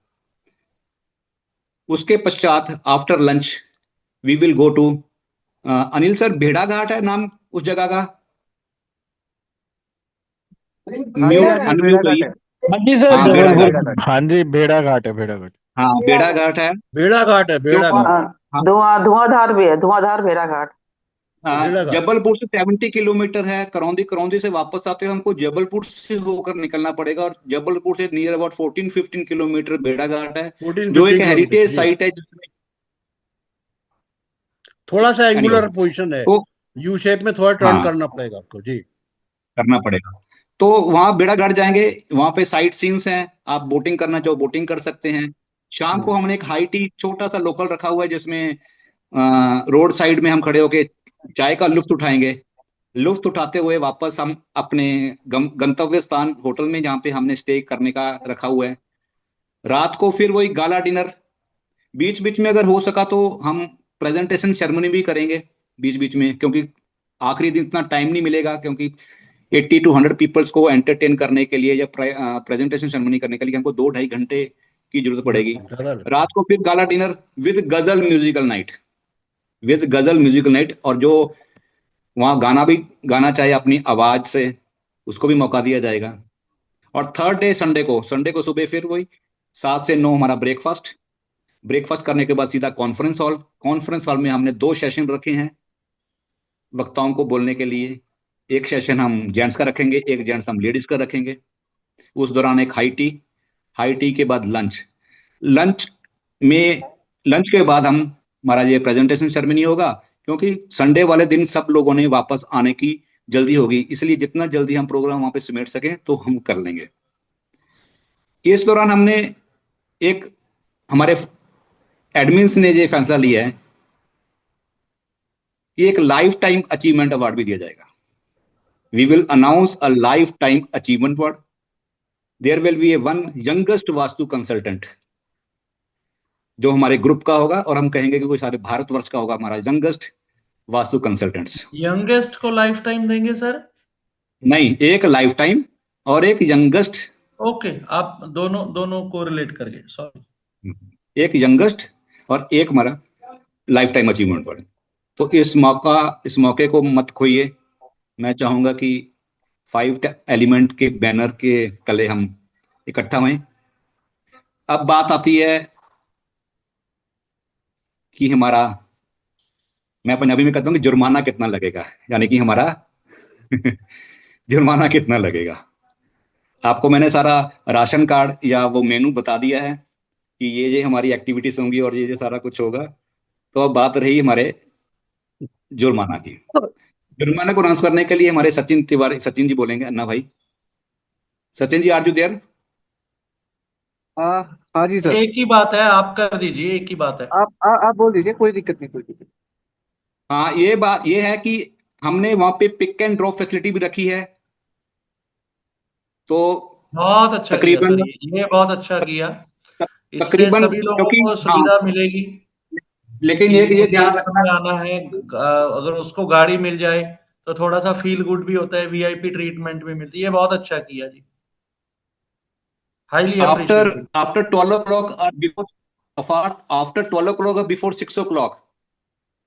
उसके पश्चात after lunch we will go to Anil sir, Bheda Ghat है नाम उस जगह का, म्यूट अनम्यूट करिए। हाँ जी सर, हाँ, भेड़ा घाट। जबलपुर। हाँ जी, भेड़ा घाट है, भेड़ा घाट। हाँ, भेड़ा घाट है। भेड़ा घाट है, भेड़ा घाट। हाँ, धुआंधार भी है, धुआंधार भेड़ा घाट। भेड़ा घाट। जबलपुर से 70 किलोमीटर है। करौंदी से वापस आते हुए हमको जबलपुर से होकर निकलना पड़ेगा, और जबलपुर से नियर अबाउट 14-15 किलोमीटर भेड़ा घाट है, 14-15 जो एक किलोमीटर हेरिटेज जी। साइट है जिसमें थोड़ा सा एंगुलर Anyway, पोजीशन है, तो यू शेप में थोड़ा टर्न हाँ, करना पड़ेगा आपको जी। करना पड़ेगा। तो वहां बेड़ा घाट जाएंगे, वहां पे साइट सीन्स हैं, आप बोटिंग करना चाहो बोटिंग कर सकते हैं। शाम को हमने एक हाई टी छोटा सा लोकल रखा हुआ है, जिसमें रोड साइड में हम खड़े होके चाय का लुत्फ उठाएंगे। लुत्फ उठाते हुए वापस हम अपने गंतव्य स्थान होटल में, जहाँ पे हमने स्टे करने का रखा हुआ है, रात को फिर वही गाला डिनर। बीच बीच में अगर हो सका तो हम प्रेजेंटेशन सेरेमनी भी करेंगे बीच बीच में, क्योंकि आखिरी दिन इतना टाइम नहीं मिलेगा, क्योंकि 80 to 100 पीपल्स को एंटरटेन करने के लिए या प्रेजेंटेशन सेरेमनी करने के लिए हमको 2-2.5 घंटे की जरूरत पड़ेगी। रात को फिर गाला डिनर विद गजल म्यूजिकल नाइट, और जो वहाँ गाना भी गाना चाहे अपनी आवाज से, उसको भी मौका दिया जाएगा। और थर्ड डे संडे को सुबह फिर वही 7 से 9 हमारा ब्रेकफास्ट करने के बाद सीधा कॉन्फ्रेंस हॉल में हमने 2 सेशन रखे हैं वक्ताओं को बोलने के लिए। एक सेशन हम जेंट्स का रखेंगे, एक जेंट्स हम लेडीज का रखेंगे। उस दौरान एक हाई टी के बाद लंच के बाद हमारा ये प्रेजेंटेशन सेरेमनी होगा, क्योंकि संडे वाले दिन सब लोगों ने वापस आने की जल्दी होगी, इसलिए जितना जल्दी हम प्रोग्राम वहां पे समेट सकें तो हम कर लेंगे। इस दौरान हमने हमारे एडमिन्स ने ये फैसला लिया है कि एक लाइफ टाइम अचीवमेंट अवार्ड भी दिया जाएगा। We will announce a life time achievement award. There will be one youngest vastu consultant जो हमारे ग्रुप का होगा, और हम कहेंगे कि कोई सारे भारतवर्ष का होगा हमारा यंगेस्ट, वास्तु कंसल्टेंट्स। यंगेस्ट को लाइफ टाइम देंगे सर? नहीं, एक लाइफ टाइम और एक यंगेस्ट। ओके, आप दोनों दोनों को रिलेट करके, सॉरी। एक यंगेस्ट और एक हमारा लाइफ टाइम अचीवमेंट वाला। तो इस मौके को मत खोइए। मैं चाहूंगा कि 5 एलिमेंट के बैनर के तले हम इकट्ठा हुए। अब बात आती है कि हमारा, मैं पंजाबी में कहता हूँ कि जुर्माना कितना लगेगा, यानी कि हमारा जुर्माना कितना लगेगा। आपको मैंने सारा राशन कार्ड या वो मेनू बता दिया है कि ये हमारी एक्टिविटीज होंगी और ये सारा कुछ होगा। तो अब बात रही हमारे जुर्माना की। जुर्माना को अनाउंस करने के लिए हमारे सचिन तिवारी, सचिन जी बोलेंगे। अन्ना भाई, Sachin ji, are you there? हाँ हाँ जी सर। एक ही बात है, आप कर दीजिए, एक ही बात है। आप बोल दीजिए, कोई दिक्कत नहीं, कोई दिक्कत हाँ, ये बात ये है कि हमने वहां पे पिक एंड ड्रॉप फैसिलिटी भी रखी है। तो बहुत अच्छा किया तकरीबन सर, ये बहुत अच्छा किया। इससे तकरीबन सभी लोगों क्योंकि को हाँ, सुविधा मिलेगी लेकिन कि ये मुझे ध्यान इस रखना। समय आना है। अगर उसको गाड़ी मिल जाए तो थोड़ा सा फील गुड भी होता है, वीआईपी ट्रीटमेंट भी मिलती है। ये बहुत अच्छा किया जी, highly after appreciated. After 12 o'clock or before, after 12 o'clock or before 6 o'clock,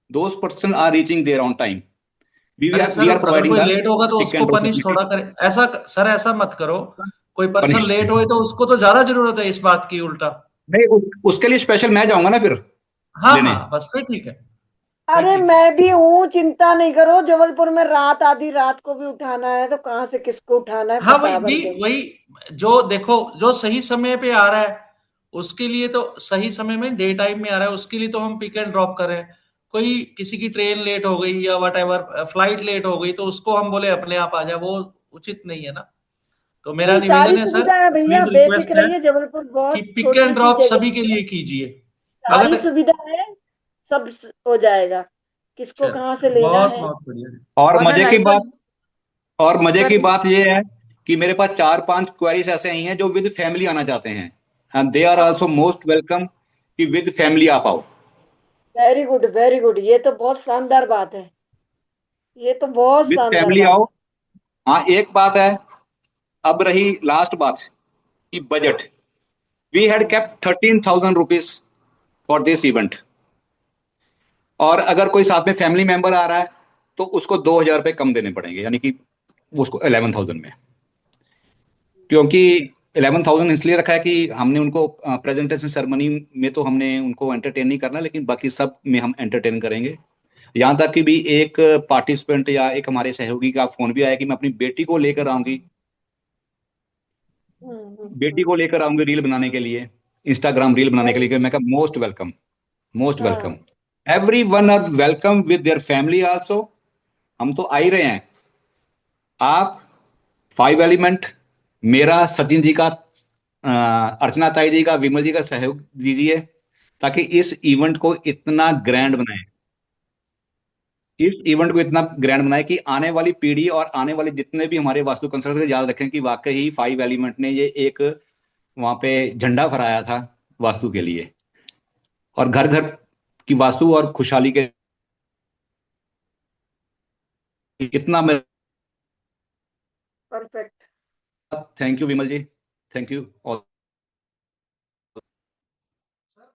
those person are reaching there on time. we अरे are सर, we are अगर providing कोई the लेट होगा तो pick उसको and drop पनिश facility। थोड़ा करे ऐसा। Sir ऐसा मत करो, कोई पर्सन Punish- लेट होए तो उसको तो ज्यादा जरूरत है इस बात की, उल्टा। नहीं, उसके लिए स्पेशल मैं जाऊंगा ना फिर हाँ लेने। हाँ, बस फिर ठीक है, फिर अरे ठीक है। मैं भी हूँ, चिंता नहीं करो। जबलपुर में रात, आधी रात को भी उठाना है तो कहाँ से किसको उठाना है हाँ वही बता भी, देंगे। वही जो देखो, जो सही समय पे आ रहा है उसके लिए तो, सही समय में डे टाइम में आ रहा है उसके लिए तो हम पिक एंड ड्रॉप कर रहे हैं। कोई किसी की ट्रेन लेट हो गई या वट एवर फ्लाइट लेट हो गई तो उसको हम बोले अपने आप आ जाए, वो उचित नहीं है ना। तो मेरा नहीं, सारी निवेदन है सर, सुविधा है भैया, प्लीज रिक्वेस्ट बेफिक्र है रहिए। जबलपुर कि बहुत पिक छोटी एंड सी ड्रॉप जगह सभी के है, लिए कीजिए। सारी अगर सुविधा है, सब हो जाएगा। किसको चलो कहाँ से चलो, लेना बहुत है। बहुत बढ़िया। और और मैं मजे की लाइसेंस बात और मजे कर की दी। बात ये है कि मेरे पास 4-5 क्वेरीज ऐसे आई हैं जो विद फैमिली आना चाहते हैं, and they are also most welcome कि विद फैमिली आप आओ। वेरी गुड, वेरी गुड, ये तो बहुत शानदार बात है। ये तो बहुत विद शानदार फैमिली बात आओ। हाँ, एक बात है। अब रही लास्ट बात कि बजट। वी हैड है। Kept 13,000 rupees for this event. और अगर कोई साथ में फैमिली मेंबर आ रहा है तो उसको 2,000 रुपये कम देने पड़ेंगे, यानी कि उसको 11,000 में। क्योंकि 11,000 इसलिए रखा है कि हमने उनको प्रेजेंटेशन सेरेमनी में तो हमने उनको एंटरटेन नहीं करना, लेकिन बाकी सब में हम एंटरटेन करेंगे। यहाँ तक कि भी एक पार्टिसिपेंट या एक हमारे सहयोगी का फोन भी आया कि मैं अपनी बेटी को लेकर आऊंगी, रील बनाने के लिए, इंस्टाग्राम रील बनाने के वेरी लिए। गुड। मैं कहा मोस्ट वेलकम, मोस्ट वेलकम। हाँ, everyone are welcome with their family also. हम तो आ ही रहे हैं। आप 5 एलिमेंट, मेरा, सचिन जी का, अर्चना ताई जी का, विमल जी का सहयोग दीजिए ताकि इस इवेंट को इतना ग्रैंड बनाए, कि आने वाली पीढ़ी और आने वाले जितने भी हमारे वास्तु कंसल्टेंट याद रखें कि वाकई ही 5 एलिमेंट ने ये एक वहां पे झंडा फहराया था वास्तु के लिए, और घर घर की वास्तु और खुशहाली के लिए। इतना मैं perfect. Thank you Vimal ji, thank you all.